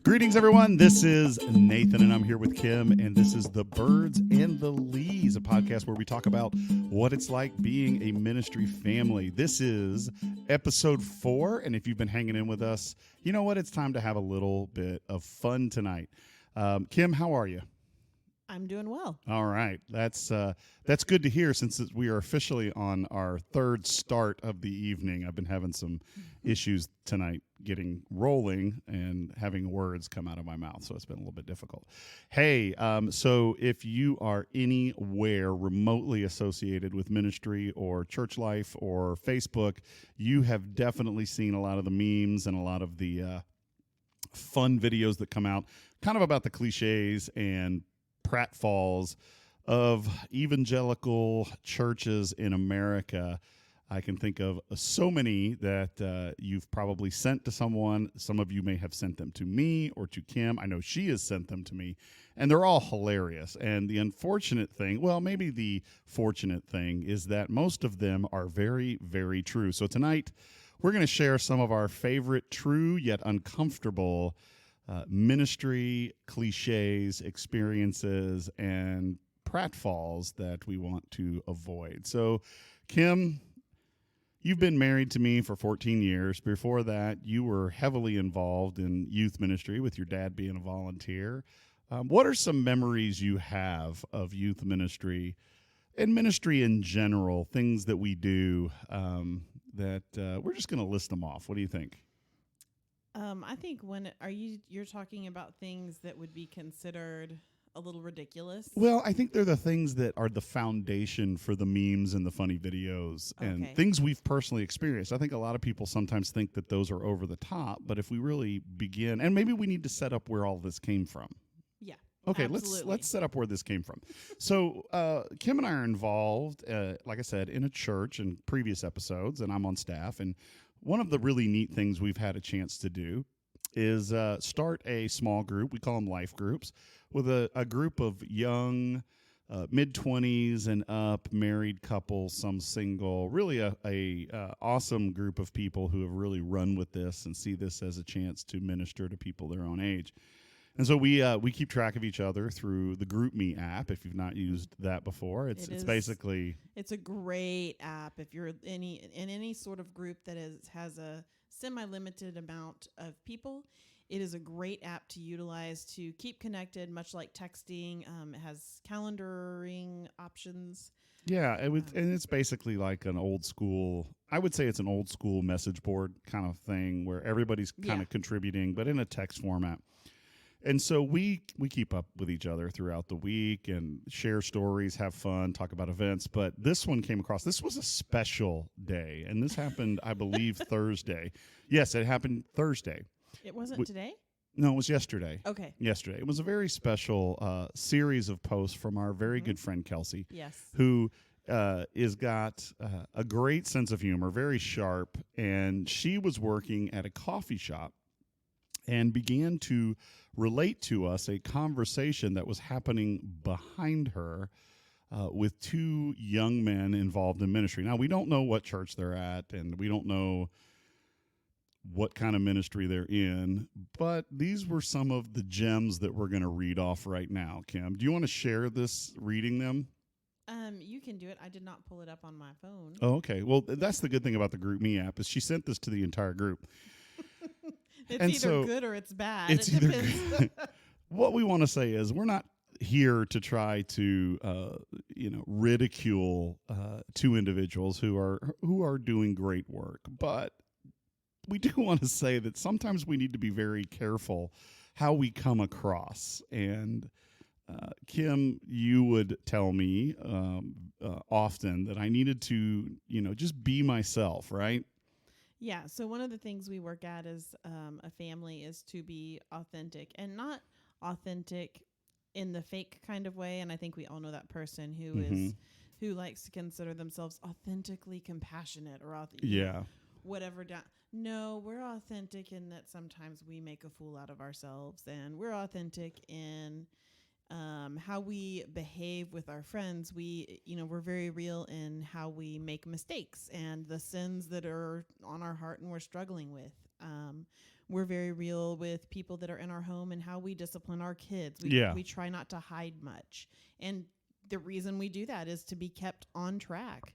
Greetings, everyone. This is Nathan, and I'm here with Kim, and this is The Birds and the Lees, a podcast where we talk about what it's like being a ministry family. This is episode 4, and if you've been hanging in with us, you know what? It's time to have a little bit of fun tonight. Kim, how are you? I'm doing well. All right. That's good to hear since we are officially on our third start of the evening. I've been having some issues tonight getting rolling and having words come out of my mouth, so it's been a little bit difficult. Hey, so if you are anywhere remotely associated with ministry or church life or Facebook, you have definitely seen a lot of the memes and a lot of the fun videos that come out kind of about the cliches and pratfalls of evangelical churches in America. I can think of so many that you've probably sent to someone. Some of you may have sent them to me or to Kim. I know she has sent them to me, and they're all hilarious. And the unfortunate thing, well, maybe the fortunate thing, is that most of them are very, very true. So tonight, we're going to share some of our favorite true yet uncomfortable ministry cliches, experiences, and pratfalls that we want to avoid. So, Kim, you've been married to me for 14 years. Before that, you were heavily involved in youth ministry with your dad being a volunteer. What are some memories you have of youth ministry and ministry in general, things that we do that we're just going to list them off? What do you think? I think you're talking about things that would be considered a little ridiculous? Well, I think they're the things that are the foundation for the memes and the funny videos and things we've personally experienced. I think a lot of people sometimes think that those are over the top, but if we really begin, and maybe we need to set up where all this came from. Yeah. Okay, absolutely. let's set up where this came from. So Kim and I are involved, like I said, in a church in previous episodes, and I'm on staff. And one of the really neat things we've had a chance to do is start a small group. We call them life groups, with a group of young, mid-20s and up, married couples, some single, really a awesome group of people who have really run with this and see this as a chance to minister to people their own age. And so we keep track of each other through the GroupMe app. If you've not used that before, it's basically it's a great app if you're in any sort of group that has a semi-limited amount of people. It is a great app to utilize to keep connected, much like texting. It has calendaring options. Yeah, and it's basically like an old school. I would say it's an old school message board kind of thing where everybody's kind of contributing, but in a text format. And so we keep up with each other throughout the week and share stories, have fun, talk about events. But this one came across. This was a special day, and this happened, I believe, Thursday. Yes, it happened Thursday. It wasn't today? No, it was yesterday. Okay. Yesterday. It was a very special series of posts from our very good friend, Kelsey. Yes. Who is got a great sense of humor, very sharp, and she was working at a coffee shop and began to relate to us a conversation that was happening behind her with two young men involved in ministry. Now, we don't know what church they're at, and we don't know what kind of ministry they're in, but these were some of the gems that we're going to read off right now. Kim, do you want to share this, reading them? You can do it. I did not pull it up on my phone. Oh, okay. Well, that's the good thing about the GroupMe app is she sent this to the entire group. It's either good or it's bad. It depends. What we want to say is we're not here to try to ridicule two individuals who are doing great work, but we do want to say that sometimes we need to be very careful how we come across. And Kim, you would tell me often that I needed to, just be myself, right? Yeah. So one of the things we work at as a family is to be authentic, and not authentic in the fake kind of way. And I think we all know that person who likes to consider themselves authentically compassionate or whatever. No, we're authentic in that sometimes we make a fool out of ourselves, and we're authentic in how we behave with our friends. We're very real in how we make mistakes and the sins that are on our heart and we're struggling with. We're very real with people that are in our home and how we discipline our kids. We try not to hide much. And the reason we do that is to be kept on track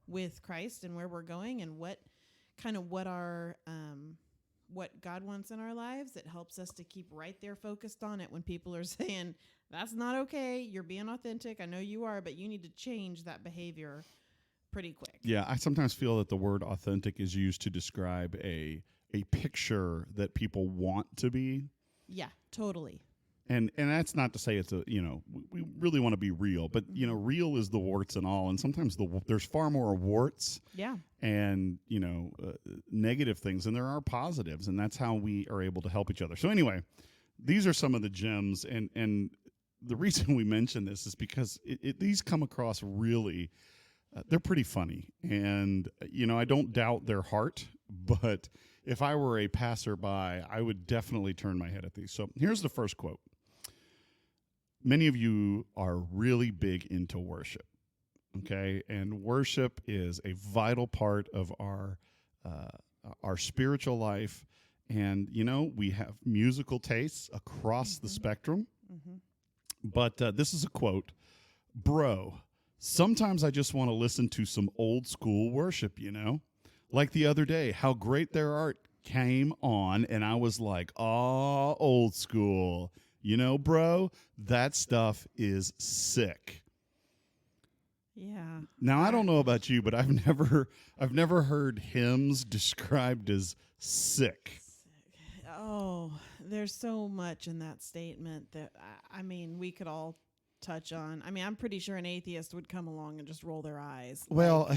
with Christ and where we're going and what God wants in our lives. It helps us to keep right there focused on it when people are saying, that's not okay. You're being authentic. I know you are, but you need to change that behavior pretty quick. Yeah, I sometimes feel that the word authentic is used to describe a picture that people want to be. Yeah, totally. And that's not to say it's we really want to be real, but real is the warts and all, and sometimes there's far more warts, and negative things, and there are positives, and that's how we are able to help each other. So anyway, these are some of the gems, and the reason we mention this is because these come across really, they're pretty funny, and I don't doubt their heart, but if I were a passerby, I would definitely turn my head at these. So here's the first quote. Many of you are really big into worship, okay? And worship is a vital part of our spiritual life. And, we have musical tastes across the spectrum. Mm-hmm. But this is a quote. Bro, sometimes I just want to listen to some old school worship, Like the other day, how great their art came on, and I was like, oh, old school. Bro, that stuff is sick. Yeah. Now, I don't know about you, but I've never heard hymns described as sick. Oh, there's so much in that statement that we could all touch on. I'm pretty sure an atheist would come along and just roll their eyes. Well,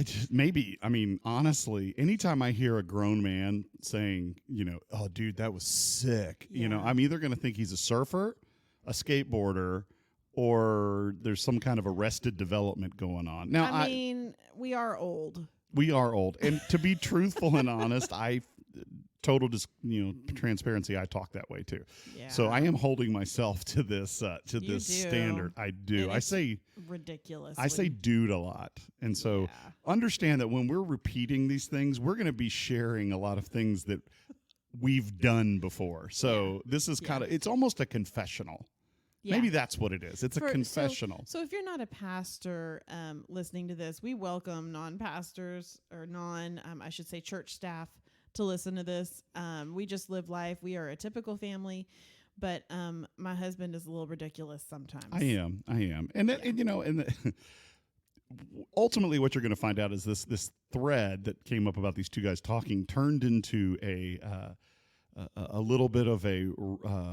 honestly, anytime I hear a grown man saying, oh, dude, that was sick, I'm either going to think he's a surfer, a skateboarder, or there's some kind of arrested development going on. Now, we are old. We are old. And to be truthful and honest, total transparency, I talk that way too. Yeah. So I am holding myself to this standard. I do. I say ridiculous. I say dude a lot. And so understand that when we're repeating these things, we're going to be sharing a lot of things that we've done before. So this is it's almost a confessional. Yeah. Maybe that's what it is. It's a confessional. So if you're not a pastor listening to this, we welcome non-pastors or I should say church staff to listen to this. We just live life. We are a typical family, but my husband is a little ridiculous sometimes. I am. And ultimately what you're going to find out is this thread that came up about these two guys talking turned into a little bit of a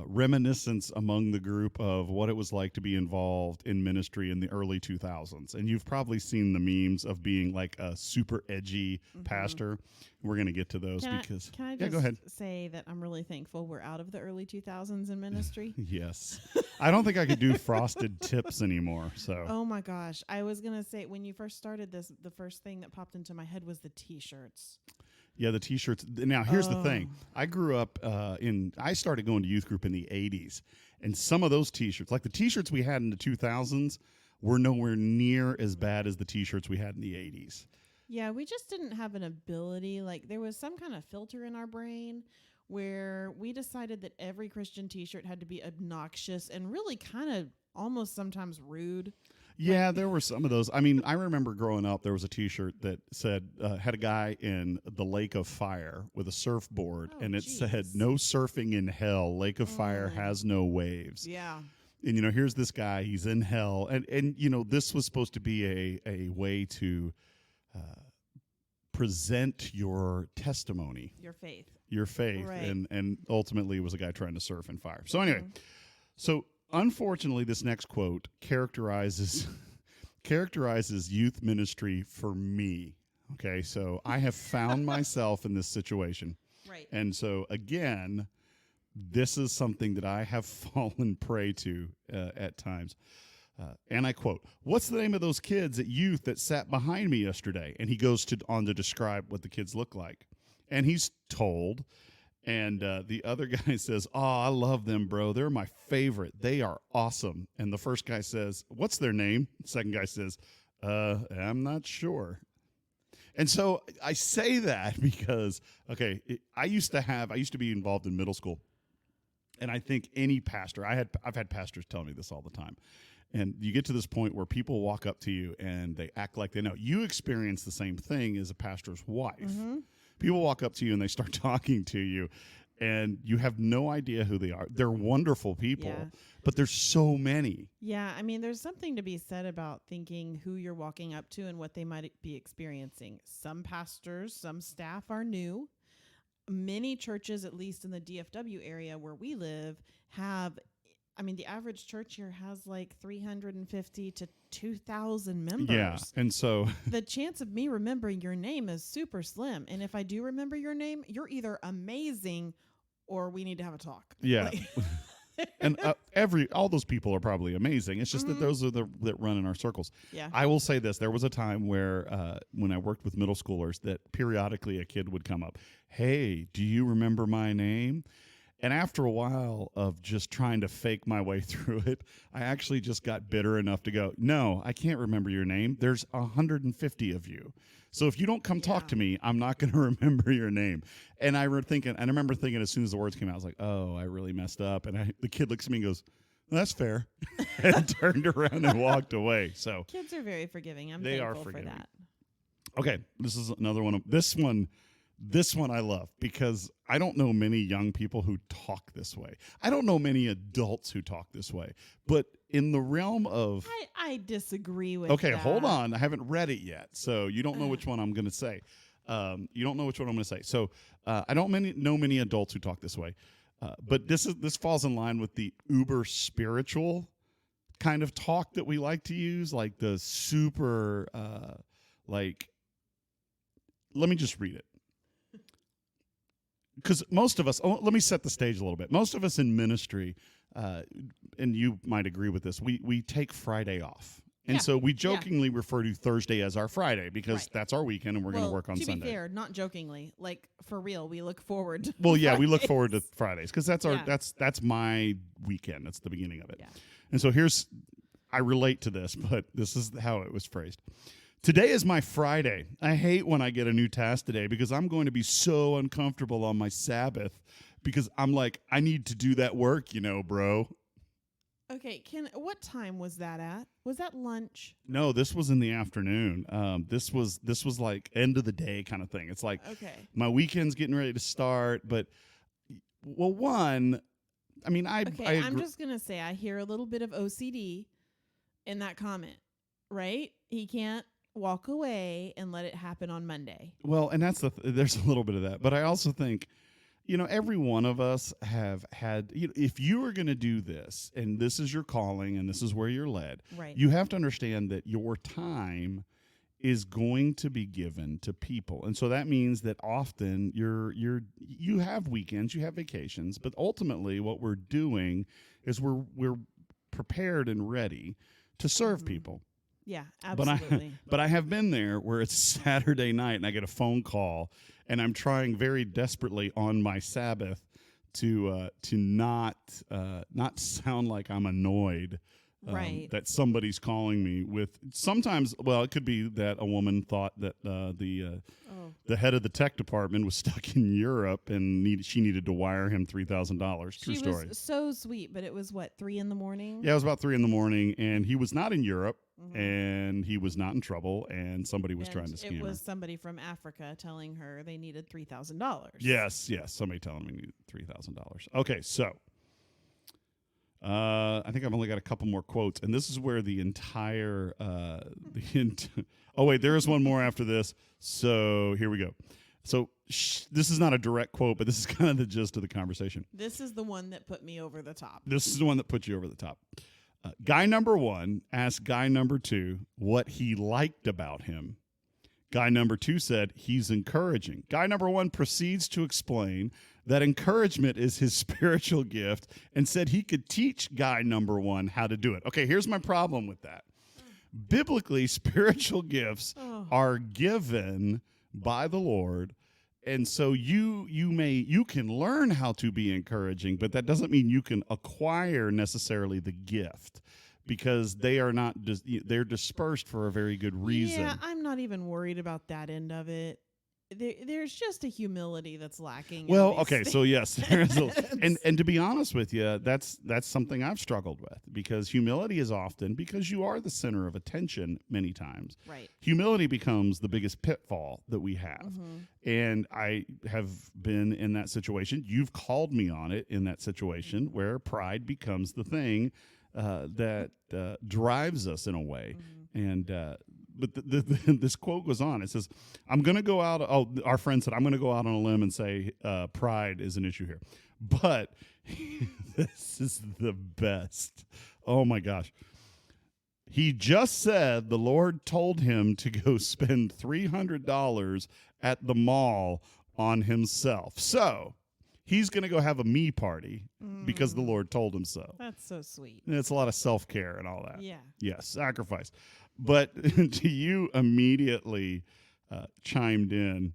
reminiscence among the group of what it was like to be involved in ministry in the early 2000s. And you've probably seen the memes of being like a super edgy pastor. We're going to get to those Can I just go ahead. say that I'm really thankful we're out of the early 2000s in ministry? Yes. I don't think I could do frosted tips anymore. So. Oh my gosh. I was going to say, when you first started this, the first thing that popped into my head was the T-shirts. Yeah, the T-shirts. Now, here's the thing. I grew up I started going to youth group in the 80s, and some of those T-shirts, like the T-shirts we had in the 2000s, were nowhere near as bad as the T-shirts we had in the 80s. Yeah, we just didn't have an ability. Like, there was some kind of filter in our brain where we decided that every Christian T-shirt had to be obnoxious and really kind of almost sometimes rude. Yeah, there were some of those. I remember growing up, there was a T-shirt that said, had a guy in the Lake of Fire with a surfboard, and it said, "No surfing in hell. Lake of Fire has no waves." Yeah. And, here's this guy, he's in hell. And this was supposed to be a way to present your testimony. Your faith. Right. And ultimately, it was a guy trying to surf in fire. So anyway, unfortunately, this next quote characterizes youth ministry for me. Okay, so I have found myself in this situation. Right. And so, again, this is something that I have fallen prey to at times. And I quote, "What's the name of those kids at youth that sat behind me yesterday?" And he goes on to describe what the kids look like. And he's told, And the other guy says, "Oh, I love them, bro. They're my favorite. They are awesome." And the first guy says, "What's their name?" The second guy says, I'm not sure." And so I say that because, okay, I used to be involved in middle school. And I think any pastor, I've had pastors tell me this all the time. And you get to this point where people walk up to you and they act like they know. You experience the same thing as a pastor's wife. Mm-hmm. People walk up to you and they start talking to you, and you have no idea who they are. They're wonderful people, but there's so many. Yeah, I mean, there's something to be said about thinking who you're walking up to and what they might be experiencing. Some pastors, some staff are new. Many churches, at least in the DFW area where we live, have, I mean, the average church here has like 350 to 2,000 members. Yeah, and so the chance of me remembering your name is super slim. And if I do remember your name, you're either amazing or we need to have a talk. Yeah. And all those people are probably amazing. It's just that those are that run in our circles. Yeah. I will say this. There was a time where when I worked with middle schoolers that periodically a kid would come up, "Hey, do you remember my name?" And after a while of just trying to fake my way through it, I actually just got bitter enough to go, "No, I can't remember your name. There's 150 of you. So if you don't come talk to me, I'm not going to remember your name." And I remember thinking as soon as the words came out, I was like, "Oh, I really messed up." And the kid looks at me and goes, "Well, that's fair," and turned around and walked away. So kids are very forgiving. They thankful are for forgiving. that. Okay, this is another one. This one I love because I don't know many young people who talk this way. I don't know many adults who talk this way. But in the realm of... I disagree with Okay, that. hold on. I haven't read it yet. So you don't know which one I'm going to say. You don't know which one I'm going to say. So I don't know many adults who talk this way. But this falls in line with the uber spiritual kind of talk that we like to use, like the super, let me just read it. Because most of us, let me set the stage a little bit. Most of us in ministry, and you might agree with this, we take Friday off. And so we jokingly refer to Thursday as our Friday because that's our weekend and we're going to work on Sunday. To be fair, not jokingly, like for real, we look forward to Fridays. We look Fridays. forward to Fridays because that's my weekend. That's the beginning of it. Yeah. And so I relate to this, but this is how it was phrased. "Today is my Friday. I hate when I get a new task today because I'm going to be so uncomfortable on my Sabbath because I'm like, I need to do that work, bro." Okay, what time was that at? Was that lunch? No, this was in the afternoon. This was like end of the day kind of thing. It's like my weekend's getting ready to start, but I'm just gonna say I hear a little bit of OCD in that comment, right? He can't walk away and let it happen on Monday. Well, and there's a little bit of that, but I also think, every one of us have had, if you are going to do this and this is your calling and this is where you're led, right, you have to understand that your time is going to be given to people. And so that means that often you have weekends, you have vacations, but ultimately what we're doing is we're prepared and ready to serve people. Yeah, absolutely. But I have been there where it's Saturday night and I get a phone call and I'm trying very desperately on my Sabbath to not sound like I'm annoyed that somebody's calling me with. Sometimes, it could be that a woman thought that the head of the tech department was stuck in Europe and she needed to wire him $3,000. True story. She was so sweet, but it was 3 a.m? Yeah, it was about 3 a.m, and he was not in Europe, and he was not in trouble, and somebody was trying to scam her. It was somebody from Africa telling her they needed $3,000. Yes, somebody telling me needed $3,000. Okay, so I think I've only got a couple more quotes, and this is where the entire oh wait, there is one more after this. So here we go. So this is not a direct quote, but this is kind of the gist of the conversation. This is the one that put me over the top. This is the one that put you over the top. Guy number 1 asked guy number 2 what he liked about him. Guy number 2 said he's encouraging. Guy number 1 proceeds to explain that encouragement is his spiritual gift and said he could teach guy number 1 how to do it. Okay, here's my problem with that. Biblically, spiritual gifts are given by the Lord And so you can learn how to be encouraging, but that doesn't mean you can acquire necessarily the gift, because they are not they're dispersed for a very good reason. Yeah, I'm not even worried about that end of it. There's just a humility that's lacking. Well, in these okay, so yes, there is statements. and to be honest with you, that's something I've struggled with, because humility is often, because you are the center of attention many times. Right. Humility becomes the biggest pitfall that we have. Mm-hmm. And I have been in that situation. You've called me on it in that situation where pride becomes the thing that drives us in a way. Mm-hmm. And but this quote goes on. It says, "I'm going to go out." Oh, our friend said, "I'm going to go out on a limb and say pride is an issue here." But this is the best. Oh my gosh. He just said the Lord told him to go spend $300 at the mall on himself. So he's going to go have a me party because the Lord told him so. That's so sweet. And it's a lot of self-care and all that. Yeah. Yes, sacrifice. But you immediately chimed in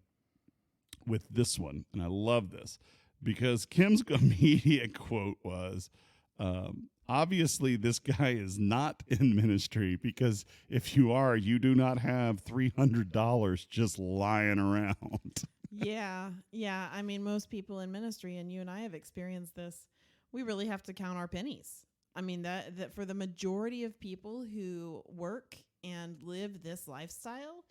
with this one, and I love this, because Kim's immediate quote was, obviously this guy is not in ministry, because if you are, you do not have $300 just lying around. Yeah. I mean, most people in ministry, and you and I have experienced this, we really have to count our pennies. I mean, that for the majority of people who work and live this lifestyle,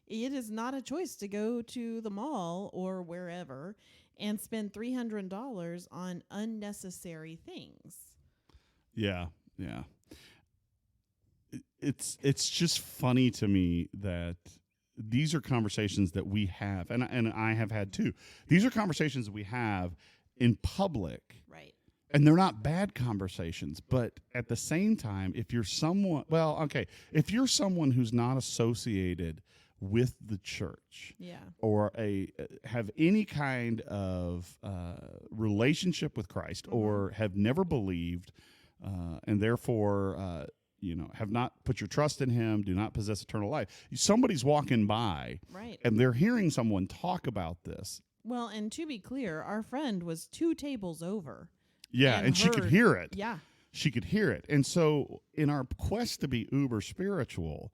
it is not a choice to go to the mall or wherever and spend $300 on unnecessary things. Yeah. It's just funny to me that these are conversations that we have, and I have had too. These are conversations that we have in public. Right. And they're not bad conversations, but at the same time, if you're someone who's not associated with the church, Yeah. or have any kind of relationship with Christ, or have never believed, and therefore have not put your trust in him, do not possess eternal life. Somebody's walking by, Right. and they're hearing someone talk about this. Well, and to be clear, our friend was 2 tables over. Yeah, and she could hear it. Yeah. She could hear it. And so in our quest to be uber spiritual,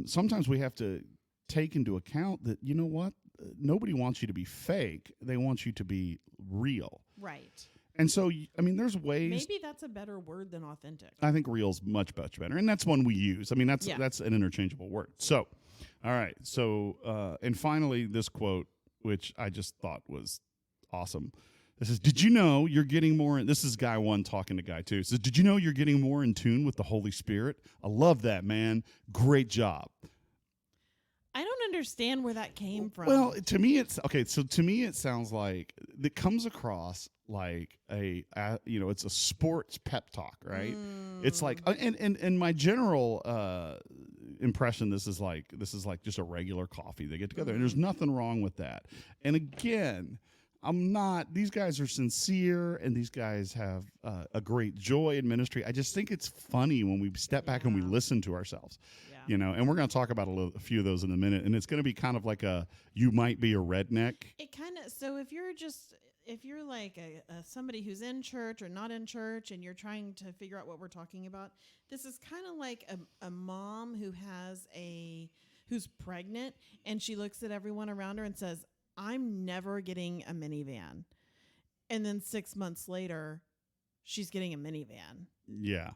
sometimes we have to take into account that, you know what? Nobody wants you to be fake. They want you to be real. Right. And so, I mean, there's ways. Maybe that's a better word than authentic. I think real's much better. And that's one we use. I mean, that's an interchangeable word. So, all right. So, and finally, this quote, which I just thought was awesome. This is, did you know you're getting more, this is guy one talking to guy two. It says, did you know you're getting more in tune with the Holy Spirit? I love that, man. Great job. I don't understand where that came from. Well, to me, it's okay. So to me, it sounds like it comes across like it's a sports pep talk, right? It's like, and my general impression, this is like just a regular coffee. They get together, and there's nothing wrong with that. And again, these guys are sincere, and these guys have a great joy in ministry. I just think it's funny when we step back and we listen to ourselves, and we're going to talk about a few of those in a minute. And it's going to be kind of like you might be a redneck. It kind of, so if you're like somebody who's in church or not in church, and you're trying to figure out what we're talking about, this is kind of like a mom who's pregnant, and she looks at everyone around her and says, I'm never getting a minivan. And then 6 months later, she's getting a minivan. Yeah.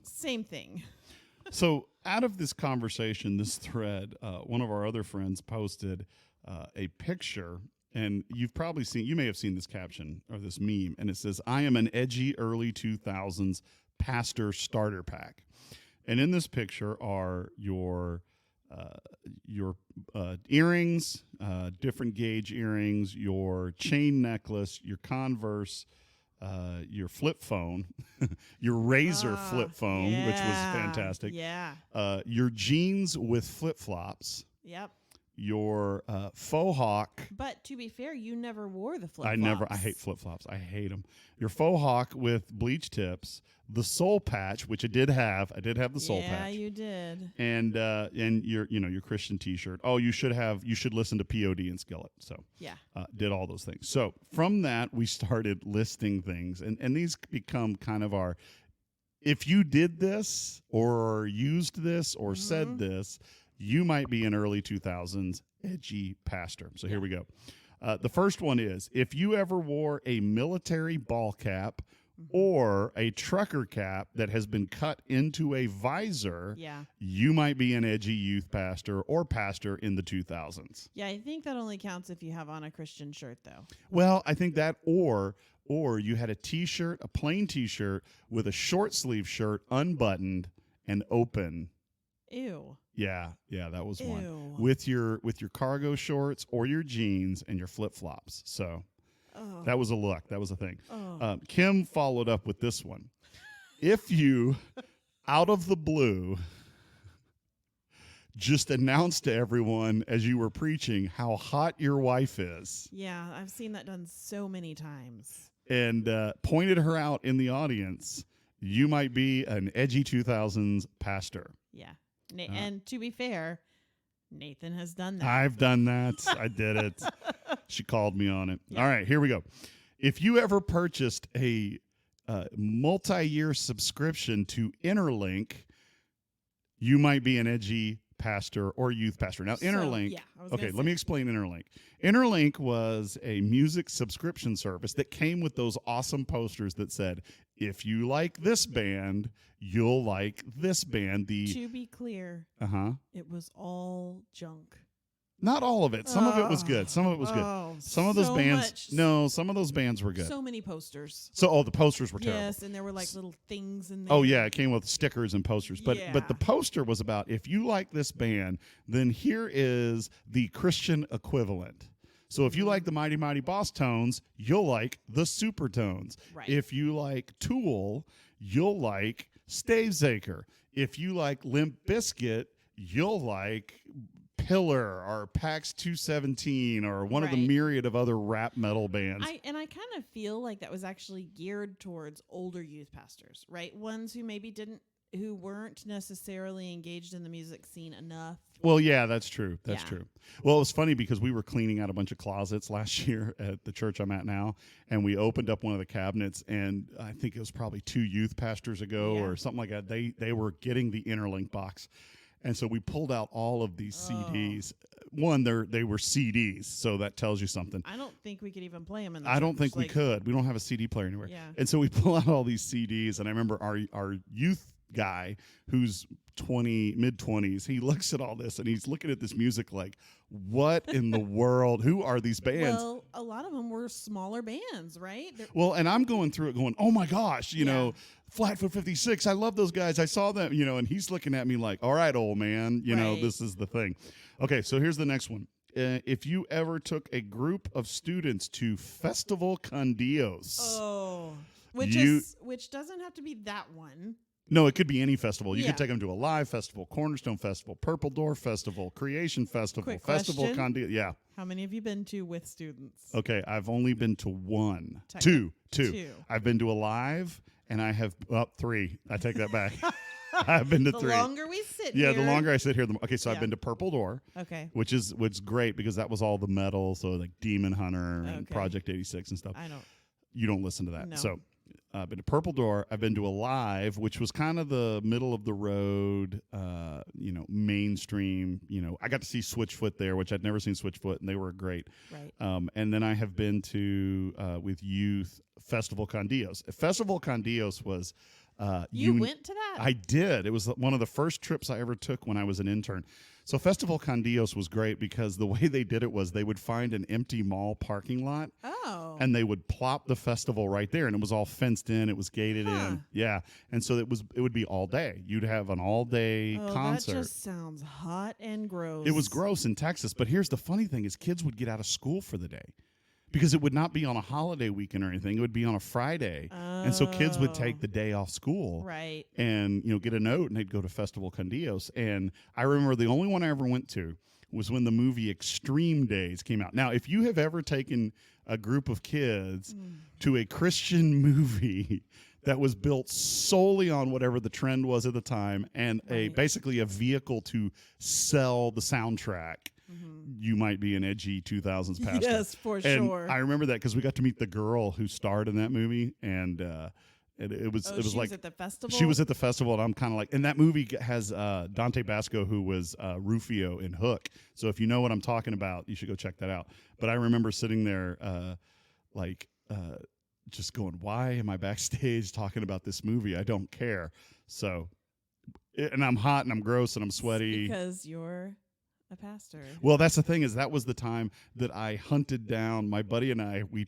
Same thing. So out of this conversation, this thread, one of our other friends posted a picture, and you may have seen this caption or this meme, and it says, I am an edgy early 2000s pastor starter pack. And in this picture are your earrings, different gauge earrings, your chain necklace, your Converse, your flip phone, your Razor flip phone, which was fantastic. Yeah. Your jeans with flip flops. Yep. your faux hawk. But to be fair, you never wore the flip flops. I hate flip flops. I hate them. Your faux hawk with bleach tips, the soul patch, which I did have. I did have the soul patch. Yeah, you did. And your Christian T-shirt. Oh, you should listen to POD and Skillet. So yeah, did all those things. So from that we started listing things, and these become kind of our. If you did this or used this or said this, you might be an early 2000s edgy pastor. So here we go. The first one is, if you ever wore a military ball cap or a trucker cap that has been cut into a visor, you might be an edgy youth pastor or pastor in the 2000s. Yeah, I think that only counts if you have on a Christian shirt, though. Well, I think that or you had a T-shirt, a plain T-shirt with a short sleeve shirt, unbuttoned and open. Ew. Yeah, that was one. Ew. With your cargo shorts or your jeans and your flip-flops. So that was a look. That was a thing. Kim followed up with this one. If you, out of the blue, just announced to everyone as you were preaching how hot your wife is. Yeah, I've seen that done so many times. And pointed her out in the audience, you might be an edgy 2000s pastor. Yeah. And to be fair, Nathan has done that. I've done that. I did it. She called me on it. Yeah. All right, here we go. If you ever purchased a multi-year subscription to Interlink, you might be an edgy pastor or youth pastor. Now, Interlink, let me explain Interlink. Interlink was a music subscription service that came with those awesome posters that said, if you like this band, you'll like this band. To be clear, it was all junk. Not all of it. Some of it was good. Some of it was good. Some of those some of those bands were good. So many posters. So, the posters were terrible. Yes, and there were like little things in there. Oh, yeah, it came with stickers and posters. But the poster was about, if you like this band, then here is the Christian equivalent. So if you like the Mighty Mighty Boss Tones, you'll like the Supertones. Right. If you like Tool, you'll like Stavesacre. If you like Limp Bizkit, you'll like Pillar or PAX 217 or one of the myriad of other rap metal bands. I kind of feel like that was actually geared towards older youth pastors, right? Ones who weren't necessarily engaged in the music scene enough. Well, yeah, that's true. That's true. Well, it was funny because we were cleaning out a bunch of closets last year at the church I'm at now, and we opened up one of the cabinets, and I think it was probably 2 youth pastors ago or something like that. They were getting the Interlink box. And so we pulled out all of these CDs. One, they were CDs, so that tells you something. I don't think we could even play them in the I don't think we could. We don't have a CD player anywhere. Yeah. And so we pull out all these CDs, and I remember our youth guy who's mid-20s, he looks at all this, and he's looking at this music like, what in the world? Who are these bands? Well, a lot of them were smaller bands, right? Well, and I'm going through it going, oh, my gosh, you know, Flatfoot 56, I love those guys. I saw them, and he's looking at me like, all right, old man, you know, this is the thing. Okay, so here's the next one. If you ever took a group of students to Festival con Dios. Which doesn't have to be that one. No, it could be any festival. You could take them to a Live Festival, Cornerstone Festival, Purple Door Festival, Creation Festival, Quick Festival question. con Dios. Yeah. How many have you been to with students? Okay, I've only been to one. Two. I've been to a Live, and I have 3. I take that back. I've been to 3. The longer we sit here. Yeah, the longer I sit here. Okay, so I've been to Purple Door. Okay. Which is great because that was all the metal, so like Demon Hunter and Project 86 and stuff. I don't. You don't listen to that. No. So I've been to Purple Door. I've been to a Live, which was kind of the middle of the road, mainstream. I got to see Switchfoot there, which I'd never seen Switchfoot, and they were great. Right. And then I have been to with youth Festival con Dios. Festival con Dios was. You went to that? I did. It was one of the first trips I ever took when I was an intern. So Festival con Dios was great because the way they did it was they would find an empty mall parking lot. Oh. And they would plop the festival right there, and it was all fenced in. It was gated in. Yeah. And so it would be all day. You'd have an all-day concert. That just sounds hot and gross. It was gross in Texas. But here's the funny thing is kids would get out of school for the day. Because it would not be on a holiday weekend or anything. It would be on a Friday. And so kids would take the day off school. Right. And, get a note, and they'd go to Festival con Dios. And I remember the only one I ever went to was when the movie Extreme Days came out. Now, if you have ever taken a group of kids to a Christian movie that was built solely on whatever the trend was at the time and basically a vehicle to sell the soundtrack, you might be an edgy 2000s pastor. Yes, for sure. I remember that because we got to meet the girl who starred in that movie, and it was she like was at the festival. she was at the festival, and I'm kind of like, and that movie has Dante Basco, who was Rufio in Hook. So if you know what I'm talking about, you should go check that out. But I remember sitting there, just going, "Why am I backstage talking about this movie? I don't care." So, and I'm hot and I'm gross and I'm sweaty because you're a pastor. Well, that's the thing, is that was the time that I hunted down my buddy and I. We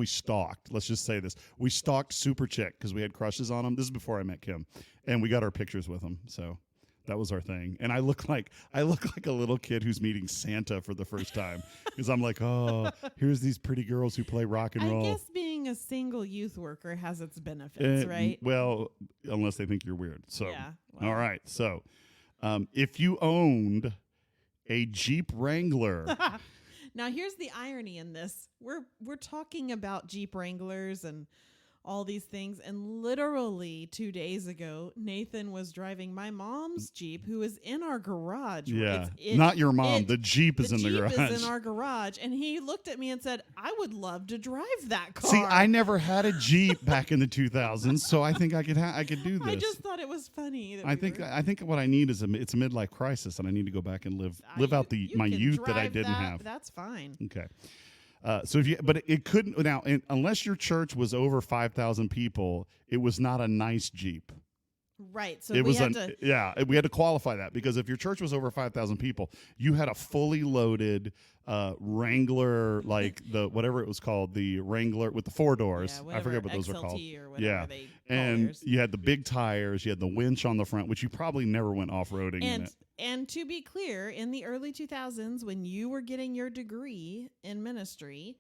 stalked. Let's just say this: we stalked Super Chick because we had crushes on him. This is before I met Kim, and we got our pictures with him. So that was our thing. And I look like a little kid who's meeting Santa for the first time because I'm like, oh, here's these pretty girls who play rock and roll. I guess being a single youth worker has its benefits, right? Well, unless they think you're weird. So yeah. Well. All right. So if you owned a Jeep Wrangler. Now here's the irony in this. We're talking about Jeep Wranglers and all these things, and literally 2 days ago, Nathan was driving my mom's Jeep, who is in our garage. Yeah, not your mom. The Jeep is in the garage. The Jeep is in our garage, and he looked at me and said, "I would love to drive that car." See, I never had a Jeep back in the 2000s, so I think I could do this. I just thought it was funny. I think what I need is it's a midlife crisis, and I need to go back and live out my youth that I didn't have. That's fine. Okay. But it couldn't now, unless your church was over 5,000 people, it was not a nice Jeep. Right. So we had to qualify that, because if your church was over 5,000 people, you had a fully loaded Wrangler, like whatever it was called, the Wrangler with the 4 doors. Yeah, I forget what those are called. Yeah. And you had the big tires, you had the winch on the front, which you probably never went off-roading in it. And to be clear, in the early 2000s, when you were getting your degree in ministry,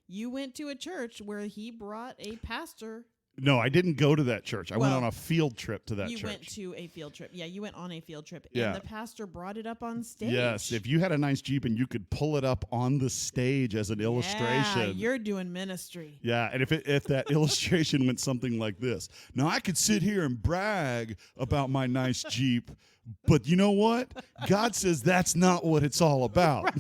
you went to a church where he brought a pastor. No, I didn't go to that church. I went on a field trip to that church. You went to a field trip. Yeah, you went on a field trip. Yeah. And the pastor brought it up on stage. Yes, if you had a nice Jeep and you could pull it up on the stage as an illustration. Yeah, you're doing ministry. Yeah, and if that illustration went something like this. Now, I could sit here and brag about my nice Jeep, but you know what? God says that's not what it's all about. Right.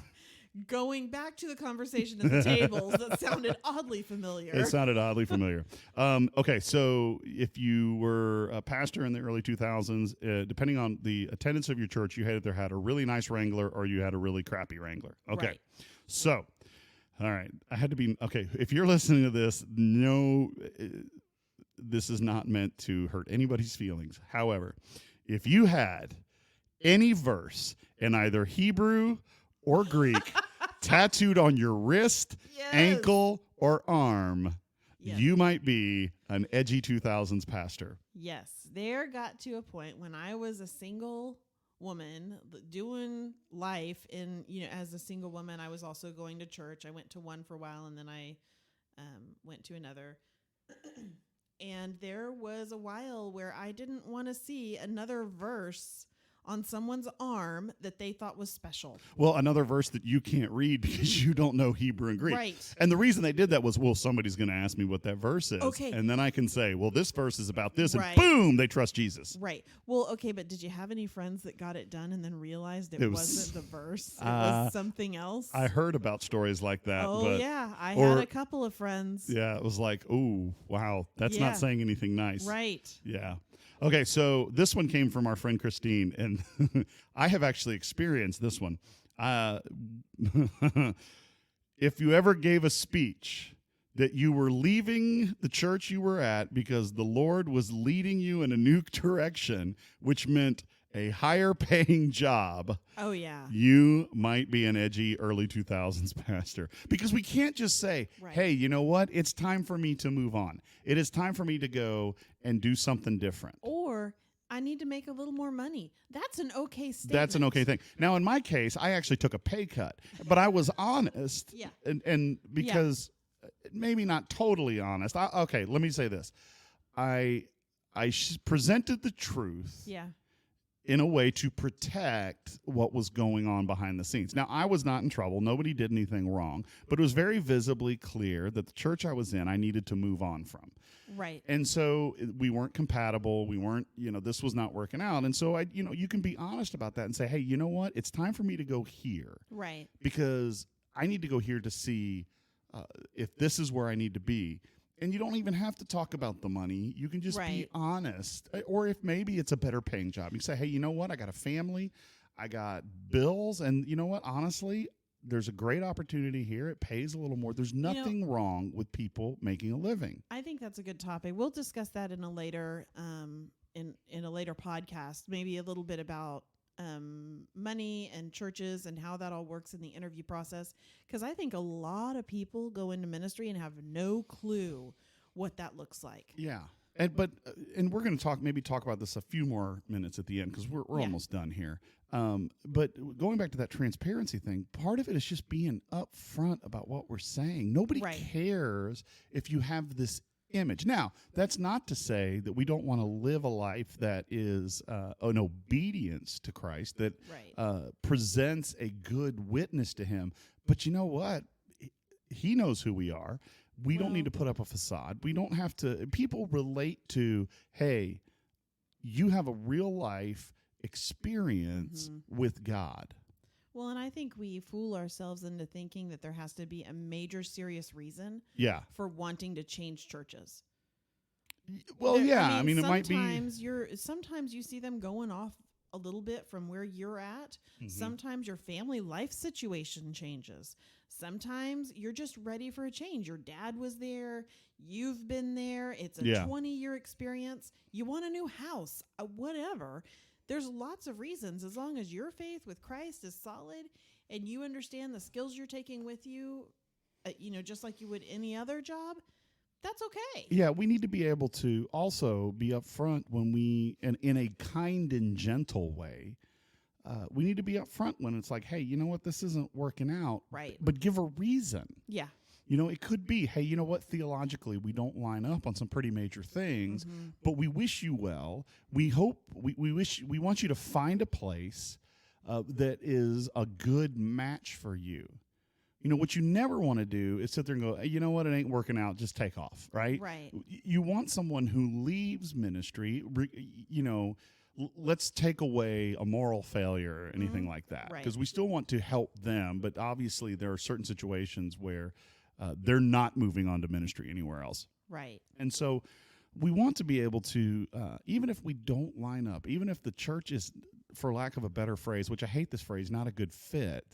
Going back to the conversation at the tables, that sounded oddly familiar. It sounded oddly familiar. Okay, so if you were a pastor in the early 2000s, depending on the attendance of your church, you either had a really nice Wrangler or you had a really crappy Wrangler. Okay, right. So, all right, I had to be, okay, if you're listening to this, no, this is not meant to hurt anybody's feelings. However, if you had any verse in either Hebrew or Greek tattooed on your wrist, ankle, or arm, you might be an edgy 2000s pastor. Yes. There got to a point when I was a single woman doing life as a single woman. I was also going to church. I went to one for a while, and then I went to another. And there was a while where I didn't want to see another verse on someone's arm that they thought was special. Well, another verse that you can't read because you don't know Hebrew and Greek. Right. And the reason they did that was, well, somebody's going to ask me what that verse is. Okay. And then I can say, well, this verse is about this. Right. And boom, they trust Jesus. Right. Well, okay, but did you have any friends that got it done and then realized it wasn't the verse? It was something else? I heard about stories like that. Oh, yeah. I had a couple of friends. Yeah, it was like, oh, wow, that's not saying anything nice. Right. Yeah. Okay, so this one came from our friend Christine, and I have actually experienced this one. If you ever gave a speech that you were leaving the church you were at because the Lord was leading you in a new direction, which meant a higher paying job. Oh, yeah. You might be an edgy early 2000s pastor, because we can't just say, hey, you know what? It's time for me to move on. It is time for me to go and do something different. Or I need to make a little more money. That's an okay statement. That's an okay thing. Now, in my case, I actually took a pay cut, but I was honest. Yeah. And because maybe not totally honest. Okay, let me say this. I presented the truth. Yeah. in a way to protect what was going on behind the scenes. Now, I was not in trouble. Nobody did anything wrong, but it was very visibly clear that the church I was in, I needed to move on from. Right. And so we weren't compatible. We weren't, this was not working out. And so you can be honest about that and say, hey, you know what? It's time for me to go here. Right. Because I need to go here to see if this is where I need to be. And you don't even have to talk about the money. You can just be honest. Or if maybe it's a better paying job. You say, hey, you know what? I got a family. I got bills. And you know what? Honestly, there's a great opportunity here. It pays a little more. There's nothing wrong with people making a living. I think that's a good topic. We'll discuss that in a later in a later podcast, maybe a little bit about money and churches and how that all works in the interview process, because I think a lot of people go into ministry and have no clue what that looks like. Yeah. And we're going to talk about this a few more minutes at the end, because we're almost done here. But going back to that transparency thing, part of it is just being upfront about what we're saying. Nobody cares if you have this image. Now, that's not to say that we don't want to live a life that is an obedience to Christ, that presents a good witness to him. But you know what? He knows who we are. We don't need to put up a facade. We don't have to. People relate to, hey, you have a real life experience with God. Well, and I think we fool ourselves into thinking that there has to be a major serious reason for wanting to change churches. Well, I mean, it might be. Sometimes you see them going off a little bit from where you're at. Sometimes your family life situation changes. Sometimes you're just ready for a change. Your dad was there. You've been there. It's a 20-year experience. You want a new house, whatever. There's lots of reasons. As long as your faith with Christ is solid and you understand the skills you're taking with you, just like you would any other job, that's okay. Yeah, we need to be able to also be upfront when in a kind and gentle way, we need to be upfront when it's like, hey, you know what, this isn't working out. Right. But give a reason. Yeah. It could be, hey, you know what, theologically, we don't line up on some pretty major things, but we wish you well. We hope, we want you to find a place that is a good match for you. What you never want to do is sit there and go, hey, you know what, it ain't working out, just take off, right? Right. You want someone who leaves ministry, let's take away a moral failure or anything like that, because we still want to help them, but obviously there are certain situations where they're not moving on to ministry anywhere else. Right. And so we want to be able to, even if we don't line up, even if the church is, for lack of a better phrase, which I hate this phrase, not a good fit,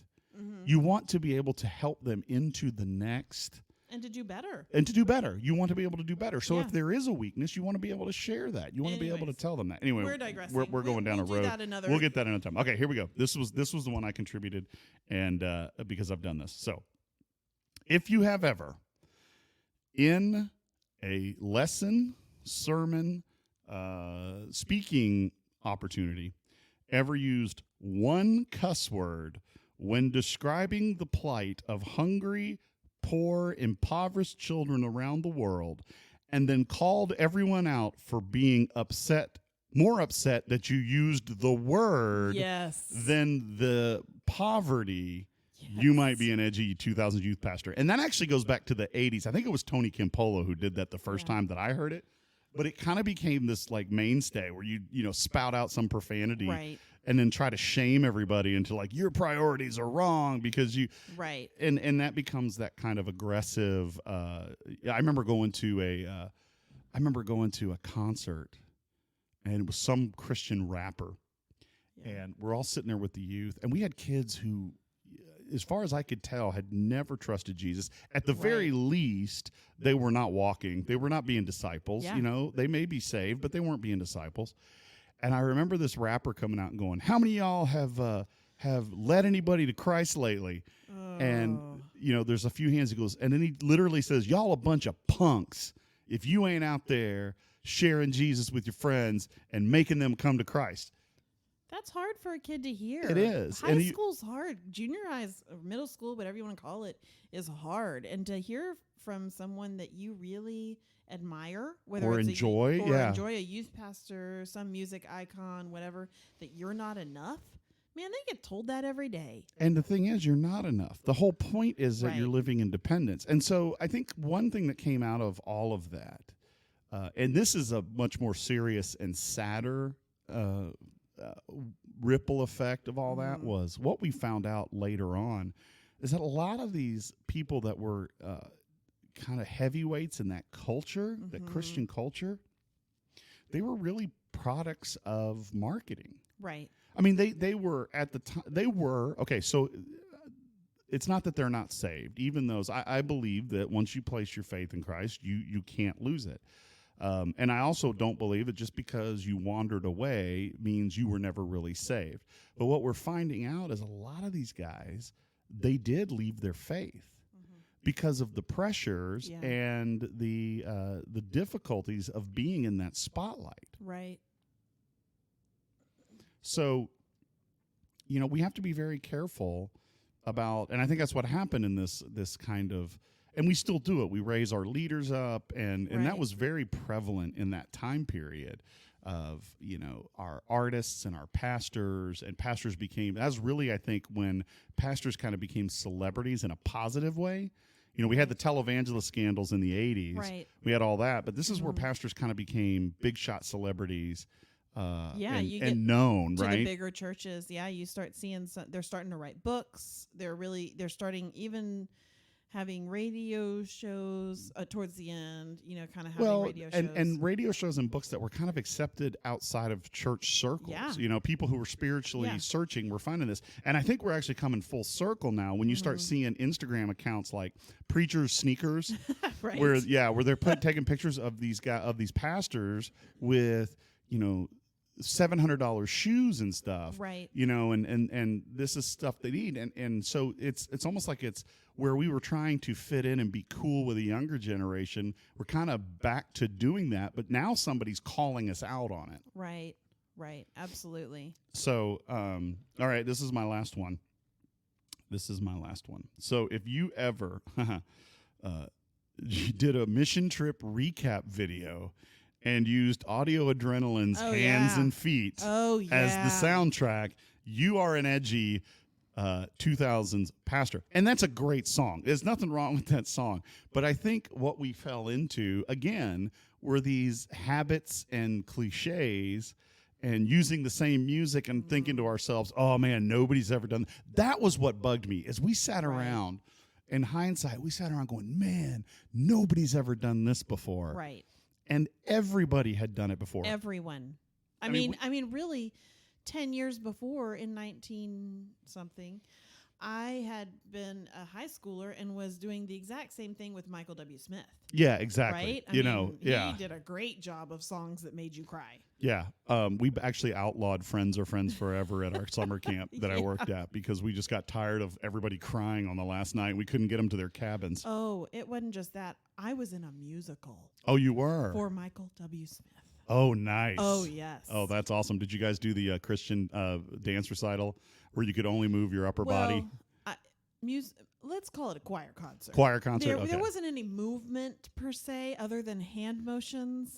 you want to be able to help them into the next. And to do better. You want to be able to do better. So if there is a weakness, you want to be able to share that. You want to be able to tell them that. Anyway, we're digressing. We're going down a road. We'll get that another time. Okay, here we go. This was the one I contributed, and because I've done this. So, if you have ever, in a lesson, sermon, speaking opportunity, ever used one cuss word when describing the plight of hungry, poor, impoverished children around the world, and then called everyone out for being more upset that you used the word than the poverty, you might be an edgy 2000 youth pastor. And that actually goes back to the 80s. I think it was Tony Campolo who did that the first time that I heard it. But it kind of became this like mainstay where you spout out some profanity and then try to shame everybody into like, your priorities are wrong because you and that becomes that kind of aggressive. I remember going to a concert, and it was some Christian rapper, and we're all sitting there with the youth, and we had kids who, as far as I could tell, had never trusted Jesus. At the very least, they were not walking. They were not being disciples. They may be saved, but they weren't being disciples. And I remember this rapper coming out and going, how many of y'all have led anybody to Christ lately? And, there's a few hands. He goes, and then he literally says, y'all a bunch of punks if you ain't out there sharing Jesus with your friends and making them come to Christ. That's hard for a kid to hear. It is. High school's hard. Junior high's, or middle school, whatever you want to call it, is hard. And to hear from someone that you really admire, whether or it's enjoy, enjoy a youth pastor, some music icon, whatever, that you're not enough. Man, they get told that every day. And the thing is, you're not enough. The whole point is that Right. you're living in dependence. And so I think one thing that came out of all of that, and this is a much more serious and sadder ripple effect of all that, was what we found out later on is that a lot of these people that were kind of heavyweights in that culture, that Christian culture, they were really products of marketing. Right. I mean, they were at the time, they were, okay, so it's not that they're not saved. Even those, I believe that once you place your faith in Christ, you can't lose it. And I also don't believe that just because you wandered away means you were never really saved. But what we're finding out is a lot of these guys, they did leave their faith because of the pressures and the difficulties of being in that spotlight. Right. So, we have to be very careful about, and I think that's what happened in this kind of, and we still do it. We raise our leaders up, and that was very prevalent in that time period of, our artists and our pastors, and pastors became, that's really, I think, when pastors kind of became celebrities in a positive way. We had the televangelist scandals in the 80s. Right. We had all that, but this is where pastors kind of became big shot celebrities. You get and known, to right? the bigger churches. Yeah, you start seeing they're starting to write books. They're starting even having radio shows towards the end. Kind of having radio shows and radio shows and books that were kind of accepted outside of church circles. Yeah. People who were spiritually searching were finding this, and I think we're actually coming full circle now when you start seeing Instagram accounts like Preachers Sneakers, right. where they're taking pictures of these pastors with $700 shoes and stuff, right? And this is stuff they need, and so it's almost like it's where we were trying to fit in and be cool with the younger generation. We're kind of back to doing that, but now somebody's calling us out on it. Right, absolutely. So, all right, this is my last one. So, if you ever you did a mission trip recap video and used Audio Adrenaline's Hands and Feet as the soundtrack, you are an edgy 2000s pastor. And that's a great song. There's nothing wrong with that song. But I think what we fell into, again, were these habits and cliches and using the same music and thinking to ourselves, oh, man, nobody's ever done that. That was what bugged me, as we sat around. In hindsight, we sat around going, man, nobody's ever done this before. Right. And everybody had done it before. Everyone. I mean, really, 10 years before, in 19-something, I had been a high schooler and was doing the exact same thing with Michael W. Smith. Yeah, exactly. Right? He did a great job of songs that made you cry. Yeah. We actually outlawed Friends or Friends Forever at our summer camp that I worked at because we just got tired of everybody crying on the last night. We couldn't get them to their cabins. Oh, it wasn't just that. I was in a musical. Oh, you were? For Michael W. Smith. Oh, nice. Oh, yes. Oh, that's awesome. Did you guys do the Christian dance recital where you could only move your upper body? Let's call it a choir concert. Choir concert, There wasn't any movement per se other than hand motions.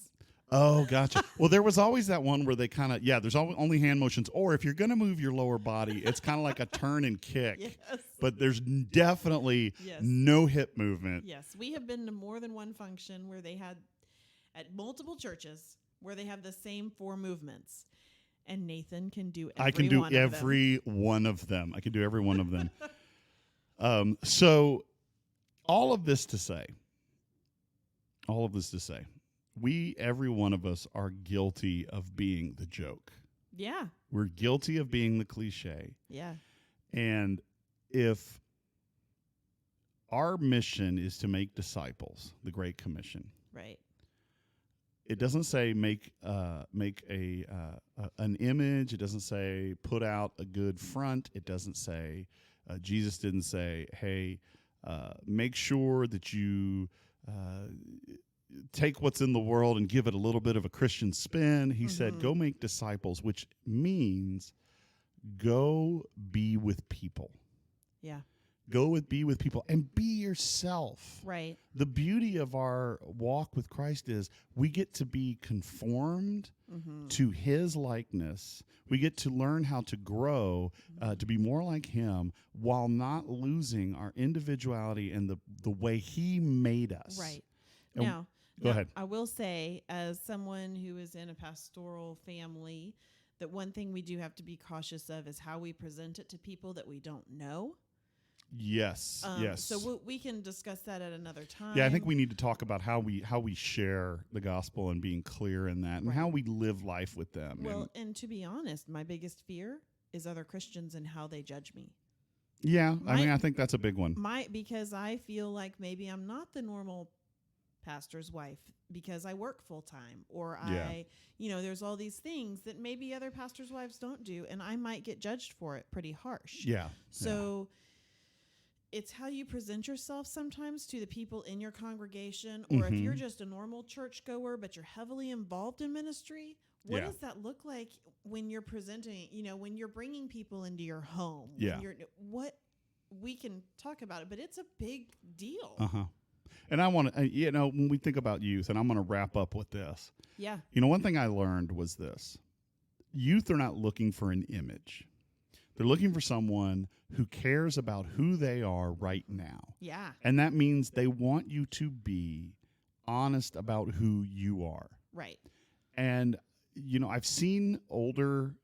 Oh, gotcha. Well, there was always that one where they kind of, there's only hand motions. Or if you're going to move your lower body, it's kind of like a turn and kick. Yes. But there's definitely no hip movement. Yes. We have been to more than one function where they had, at multiple churches, where they have the same 4 movements. And Nathan can do every one of them. I can do every one of them. I can do every one of them. So all of this to say, every one of us are guilty of being the joke. Yeah. We're guilty of being the cliche. Yeah. And if our mission is to make disciples, the Great Commission. Right. It doesn't say make an image. It doesn't say put out a good front. It doesn't say, Jesus didn't say, hey, make sure that you take what's in the world and give it a little bit of a Christian spin. He said, go make disciples, which means go be with people. Yeah. Be with people and be yourself. Right. The beauty of our walk with Christ is we get to be conformed to his likeness. We get to learn how to grow, to be more like him while not losing our individuality and the way he made us. Right. And Now, go ahead. I will say, as someone who is in a pastoral family, that one thing we do have to be cautious of is how we present it to people that we don't know. Yes. Yes. So we can discuss that at another time. Yeah, I think we need to talk about how we share the gospel and being clear in that, and Right. how we live life with them. Well, and to be honest, my biggest fear is other Christians and how they judge me. Yeah, I think that's a big one. Because I feel like maybe I'm not the normal pastor's wife because I work full time, or there's all these things that maybe other pastors' wives don't do, and I might get judged for it pretty harsh. Yeah. So it's how you present yourself sometimes to the people in your congregation, or if you're just a normal churchgoer but you're heavily involved in ministry. What does that look like when you're presenting, when you're bringing people into your home? Yeah. We can talk about it, but it's a big deal. Uh-huh. And I want to, when we think about youth, and I'm going to wrap up with this. Yeah. One thing I learned was this. Youth are not looking for an image. They're looking for someone who cares about who they are right now. Yeah. And that means they want you to be honest about who you are. Right. And, I've seen older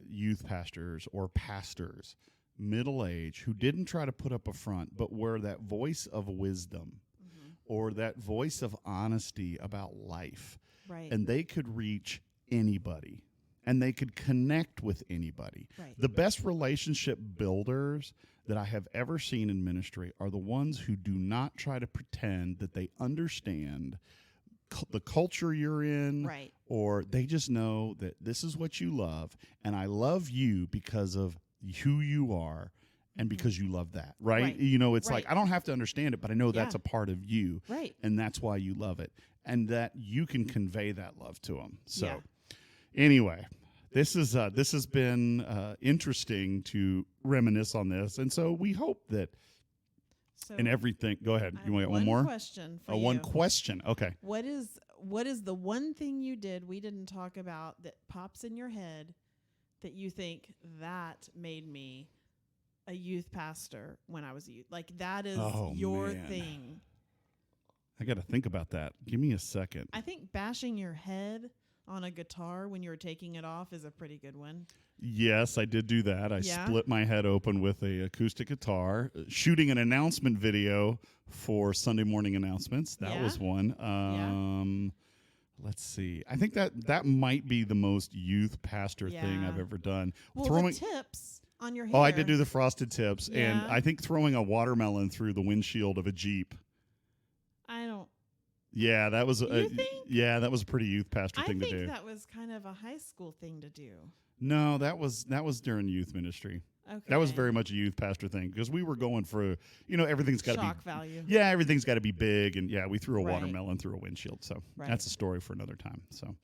youth pastors or pastors, middle age, who didn't try to put up a front, but were that voice of wisdom or that voice of honesty about life. Right. And they could reach anybody. And they could connect with anybody. Right. The best relationship builders that I have ever seen in ministry are the ones who do not try to pretend that they understand the culture you're in, right. or they just know that this is what you love, and I love you because of who you are and because you love that, right? It's like, I don't have to understand it, but I know that's a part of you, right? And that's why you love it, and that you can convey that love to them. So anyway, this has been interesting to reminisce on this, and so we hope that in everything. Go ahead. You want one more question? For you. One question. Okay. What is the one thing you did we didn't talk about that pops in your head that you think that made me a youth pastor when I was a youth? Like that is your thing. I got to think about that. Give me a second. I think bashing your head on a guitar when you were taking it off is a pretty good one. Yes, I did do that. I split my head open with a acoustic guitar, shooting an announcement video for Sunday morning announcements. That was one. Let's see. I think that might be the most youth pastor thing I've ever done. Well, the tips on your hair. Oh, I did do the frosted tips, and I think throwing a watermelon through the windshield of a Jeep. I don't. Yeah, that was you think? Yeah, that was a pretty youth pastor thing to do. I think that was kind of a high school thing to do. No, that was during youth ministry. Okay. That was very much a youth pastor thing because we were going for, everything's got to be shock value. Yeah, everything's got to be big, and we threw a watermelon through a windshield. So that's a story for another time. So,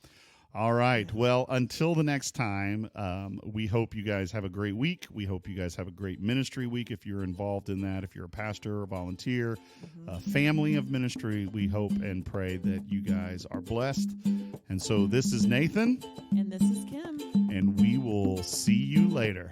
all right. Well, until the next time, we hope you guys have a great week. We hope you guys have a great ministry week if you're involved in that. If you're a pastor or volunteer, a family of ministry, we hope and pray that you guys are blessed. And so this is Nathan. And this is Kim. And we will see you later.